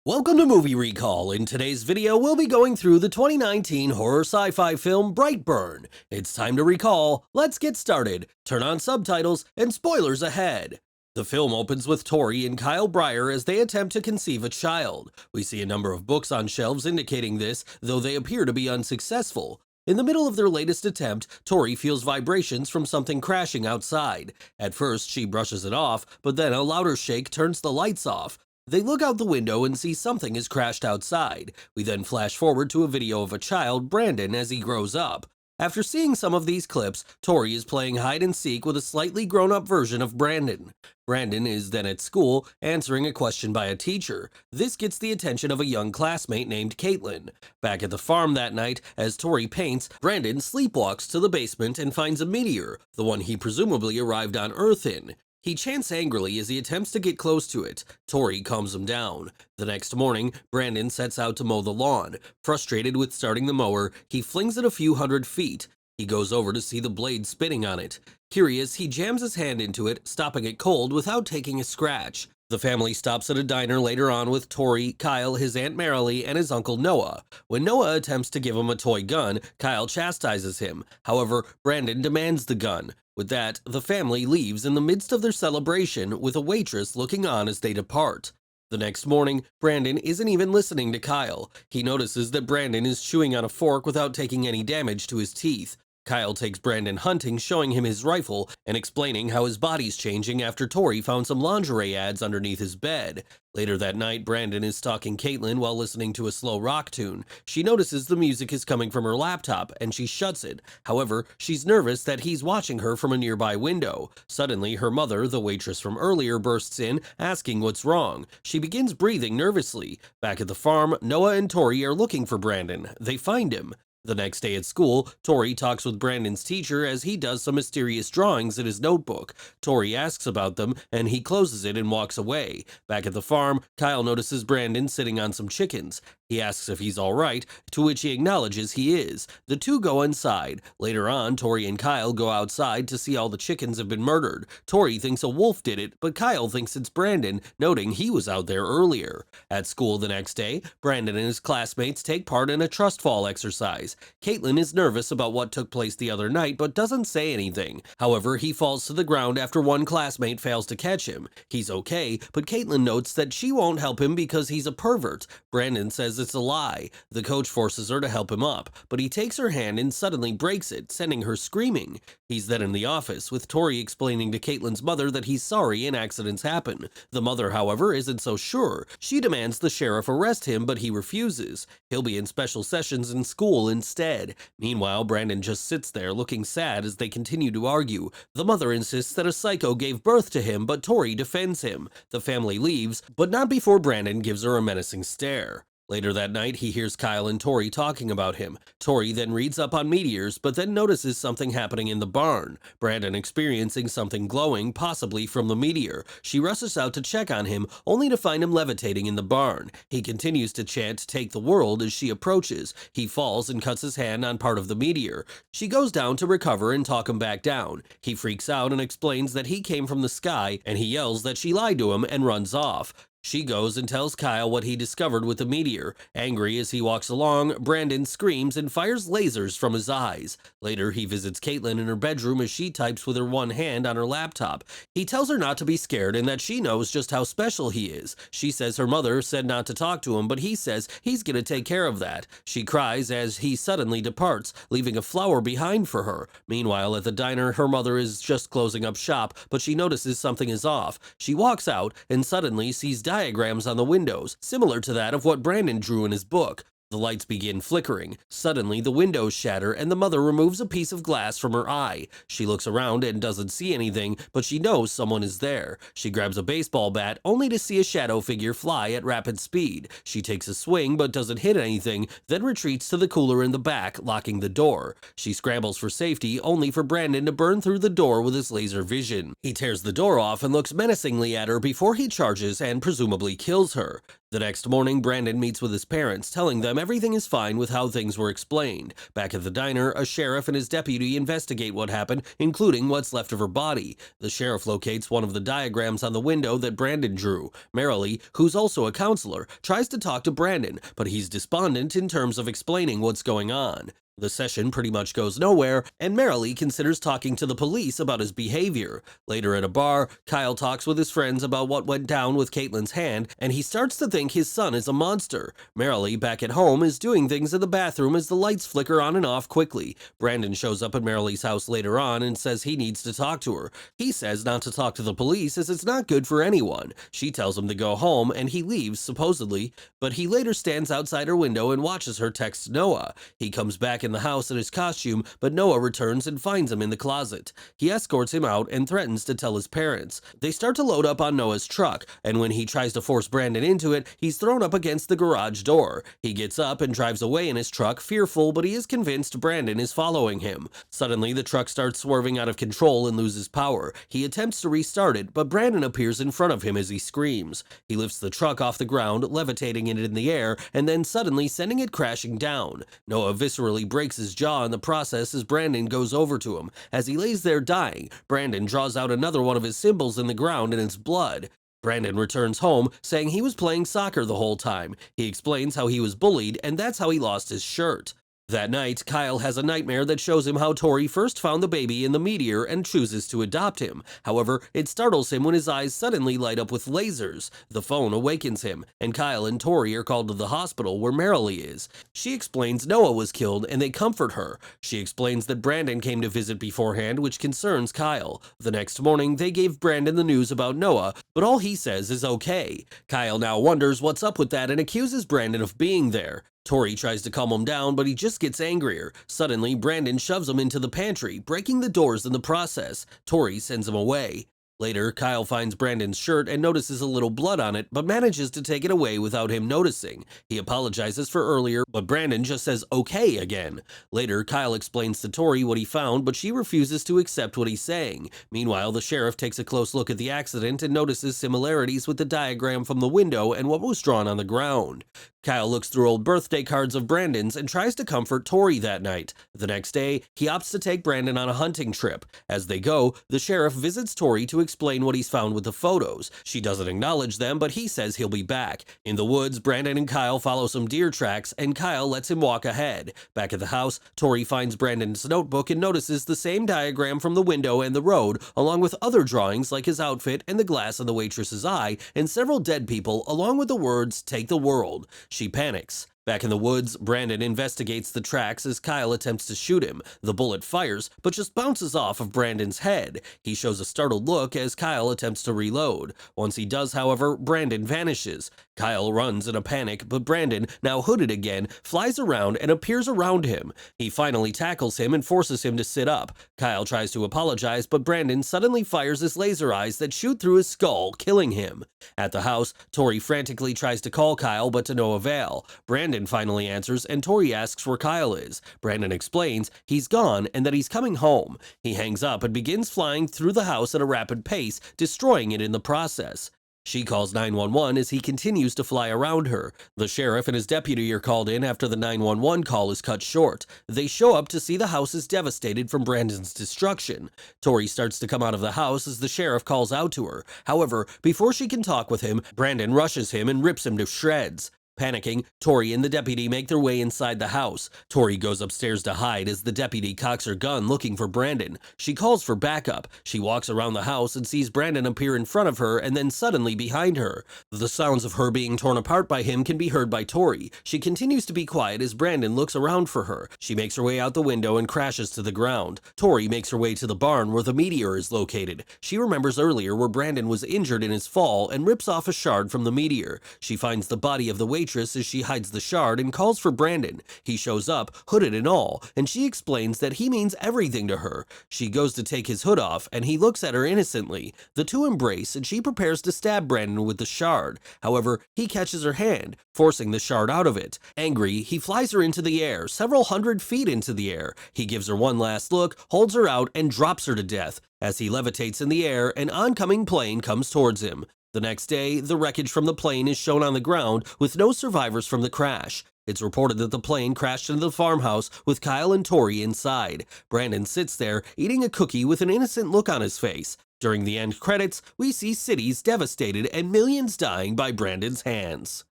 Welcome to Movie Recall. In today's video, we'll be going through the 2019 horror sci-fi film Brightburn. It's time to recall. Let's get started. Turn on subtitles and spoilers ahead. The film opens with Tori and Kyle Breyer as they attempt to conceive a child. We see a number of books on shelves indicating this, though they appear to be unsuccessful. In the middle of their latest attempt, Tori feels vibrations from something crashing outside. At first, she brushes it off, but then a louder shake turns the lights off. They look out the window and see something has crashed outside. We then flash forward to a video of a child, Brandon, as he grows up. After seeing some of these clips, Tori is playing hide and seek with a slightly grown-up version of Brandon. Brandon is then at school, answering a question by a teacher. This gets the attention of a young classmate named Caitlin. Back at the farm that night, as Tori paints, Brandon sleepwalks to the basement and finds a meteor, the one he presumably arrived on Earth in. He chants angrily as he attempts to get close to it. Tori calms him down. The next morning, Brandon sets out to mow the lawn. Frustrated with starting the mower, he flings it a few hundred feet. He goes over to see the blade spinning on it. Curious, he jams his hand into it, stopping it cold without taking a scratch. The family stops at a diner later on with Tori, Kyle, his Aunt Marilee, and his Uncle Noah. When Noah attempts to give him a toy gun, Kyle chastises him. However, Brandon demands the gun. With that, the family leaves in the midst of their celebration, with a waitress looking on as they depart. The next morning, Brandon isn't even listening to Kyle. He notices that Brandon is chewing on a fork without taking any damage to his teeth. Kyle takes Brandon hunting, showing him his rifle and explaining how his body's changing after Tori found some lingerie ads underneath his bed. Later that night, Brandon is stalking Caitlin while listening to a slow rock tune. She notices the music is coming from her laptop and she shuts it. However, she's nervous that he's watching her from a nearby window. Suddenly, her mother, the waitress from earlier, bursts in, asking what's wrong. She begins breathing nervously. Back at the farm, Noah and Tori are looking for Brandon. They find him. The next day at school, Tori talks with Brandon's teacher as he does some mysterious drawings in his notebook. Tori asks about them, and he closes it and walks away. Back at the farm, Kyle notices Brandon sitting on some chickens. He asks if he's alright, to which he acknowledges he is. The two go inside. Later on, Tori and Kyle go outside to see all the chickens have been murdered. Tori thinks a wolf did it, but Kyle thinks it's Brandon, noting he was out there earlier. At school the next day, Brandon and his classmates take part in a trust fall exercise. Caitlin is nervous about what took place the other night, but doesn't say anything. However, he falls to the ground after one classmate fails to catch him. He's okay, but Caitlin notes that she won't help him because he's a pervert. Brandon says it's a lie. The coach forces her to help him up, but he takes her hand and suddenly breaks it, sending her screaming. He's then in the office, with Tori explaining to Caitlin's mother that he's sorry and accidents happen. The mother, however, isn't so sure. She demands the sheriff arrest him, but he refuses. He'll be in special sessions in school instead. Meanwhile, Brandon just sits there looking sad as they continue to argue. The mother insists that a psycho gave birth to him, but Tori defends him. The family leaves, but not before Brandon gives her a menacing stare. Later that night, he hears Kyle and Tori talking about him. Tori then reads up on meteors, but then notices something happening in the barn. Brandon experiencing something glowing, possibly from the meteor. She rushes out to check on him, only to find him levitating in the barn. He continues to chant, "Take the world," as she approaches. He falls and cuts his hand on part of the meteor. She goes down to recover and talk him back down. He freaks out and explains that he came from the sky, and he yells that she lied to him and runs off. She goes and tells Kyle what he discovered with the meteor. Angry as he walks along, Brandon screams and fires lasers from his eyes. Later, he visits Caitlin in her bedroom as she types with her one hand on her laptop. He tells her not to be scared and that she knows just how special he is. She says her mother said not to talk to him, but he says he's gonna take care of that. She cries as he suddenly departs, leaving a flower behind for her. Meanwhile, at the diner, her mother is just closing up shop, but she notices something is off. She walks out and suddenly sees diagrams on the windows, similar to that of what Brandon drew in his book. The lights begin flickering. Suddenly, the windows shatter and the mother removes a piece of glass from her eye. She looks around and doesn't see anything, but she knows someone is there. She grabs a baseball bat, only to see a shadow figure fly at rapid speed. She takes a swing but doesn't hit anything, then retreats to the cooler in the back, locking the door. She scrambles for safety, only for Brandon to burn through the door with his laser vision. He tears the door off and looks menacingly at her before he charges and presumably kills her. The next morning, Brandon meets with his parents, telling them everything is fine with how things were explained. Back at the diner, a sheriff and his deputy investigate what happened, including what's left of her body. The sheriff locates one of the diagrams on the window that Brandon drew. Marilee, who's also a counselor, tries to talk to Brandon, but he's despondent in terms of explaining what's going on. The session pretty much goes nowhere, and Marilee considers talking to the police about his behavior. Later at a bar, Kyle talks with his friends about what went down with Caitlin's hand, and he starts to think his son is a monster. Marilee, back at home, is doing things in the bathroom as the lights flicker on and off quickly. Brandon shows up at Marilee's house later on and says he needs to talk to her. He says not to talk to the police as it's not good for anyone. She tells him to go home, and he leaves, supposedly, but he later stands outside her window and watches her text Noah. He comes back in the house in his costume, but Noah returns and finds him in the closet. He escorts him out and threatens to tell his parents. They start to load up on Noah's truck, and when he tries to force Brandon into it, he's thrown up against the garage door. He gets up and drives away in his truck, fearful, but he is convinced Brandon is following him. Suddenly, the truck starts swerving out of control and loses power. He attempts to restart it, but Brandon appears in front of him as he screams. He lifts the truck off the ground, levitating it in the air, and then suddenly sending it crashing down. Noah viscerally breaks his jaw in the process as Brandon goes over to him. As he lays there dying, Brandon draws out another one of his symbols in the ground and it's blood. Brandon returns home, saying he was playing soccer the whole time. He explains how he was bullied, and that's how he lost his shirt. That night, Kyle has a nightmare that shows him how Tori first found the baby in the meteor and chooses to adopt him. However, it startles him when his eyes suddenly light up with lasers. The phone awakens him, and Kyle and Tori are called to the hospital where Marilee is. She explains Noah was killed and they comfort her. She explains that Brandon came to visit beforehand, which concerns Kyle. The next morning, they gave Brandon the news about Noah, but all he says is okay. Kyle now wonders what's up with that and accuses Brandon of being there. Tori tries to calm him down, but he just gets angrier. Suddenly, Brandon shoves him into the pantry, breaking the doors in the process. Tori sends him away. Later, Kyle finds Brandon's shirt and notices a little blood on it, but manages to take it away without him noticing. He apologizes for earlier, but Brandon just says okay again. Later, Kyle explains to Tori what he found, but she refuses to accept what he's saying. Meanwhile, the sheriff takes a close look at the accident and notices similarities with the diagram from the window and what was drawn on the ground. Kyle looks through old birthday cards of Brandon's and tries to comfort Tori that night. The next day, he opts to take Brandon on a hunting trip. As they go, the sheriff visits Tori to explain what he's found with the photos. She doesn't acknowledge them, but he says he'll be back. In the woods, Brandon and Kyle follow some deer tracks, and Kyle lets him walk ahead. Back at the house, Tori finds Brandon's notebook and notices the same diagram from the window and the road, along with other drawings like his outfit and the glass in the waitress's eye, and several dead people, along with the words, "Take the world." She panics. Back in the woods, Brandon investigates the tracks as Kyle attempts to shoot him. The bullet fires, but just bounces off of Brandon's head. He shows a startled look as Kyle attempts to reload. Once he does, however, Brandon vanishes. Kyle runs in a panic, but Brandon, now hooded again, flies around and appears around him. He finally tackles him and forces him to sit up. Kyle tries to apologize, but Brandon suddenly fires his laser eyes that shoot through his skull, killing him. At the house, Tori frantically tries to call Kyle, but to no avail. Brandon finally answers, and Tori asks where Kyle is. Brandon explains he's gone and that he's coming home. He hangs up and begins flying through the house at a rapid pace, destroying it in the process. She calls 911 as he continues to fly around her. The sheriff and his deputy are called in after the 911 call is cut short. They show up to see the house is devastated from Brandon's destruction. Tori starts to come out of the house as the sheriff calls out to her. However, before she can talk with him, Brandon rushes him and rips him to shreds. Panicking, Tori and the deputy make their way inside the house. Tori goes upstairs to hide as the deputy cocks her gun looking for Brandon. She calls for backup. She walks around the house and sees Brandon appear in front of her and then suddenly behind her. The sounds of her being torn apart by him can be heard by Tori. She continues to be quiet as Brandon looks around for her. She makes her way out the window and crashes to the ground. Tori makes her way to the barn where the meteor is located. She remembers earlier where Brandon was injured in his fall and rips off a shard from the meteor. She finds the body of the waitress as she hides the shard and calls for Brandon. He shows up, hooded and all, and she explains that he means everything to her. She goes to take his hood off, and he looks at her innocently. The two embrace, and she prepares to stab Brandon with the shard. However, he catches her hand, forcing the shard out of it. Angry, he flies her into the air, several hundred feet into the air. He gives her one last look, holds her out, and drops her to death. As he levitates in the air, an oncoming plane comes towards him. The next day, the wreckage from the plane is shown on the ground with no survivors from the crash. It's reported that the plane crashed into the farmhouse with Kyle and Tori inside. Brandon sits there eating a cookie with an innocent look on his face. During the end credits, we see cities devastated and millions dying by Brandon's hands.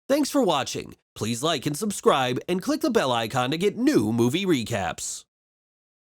Thanks for watching. Please like and subscribe and click the bell icon to get new movie recaps.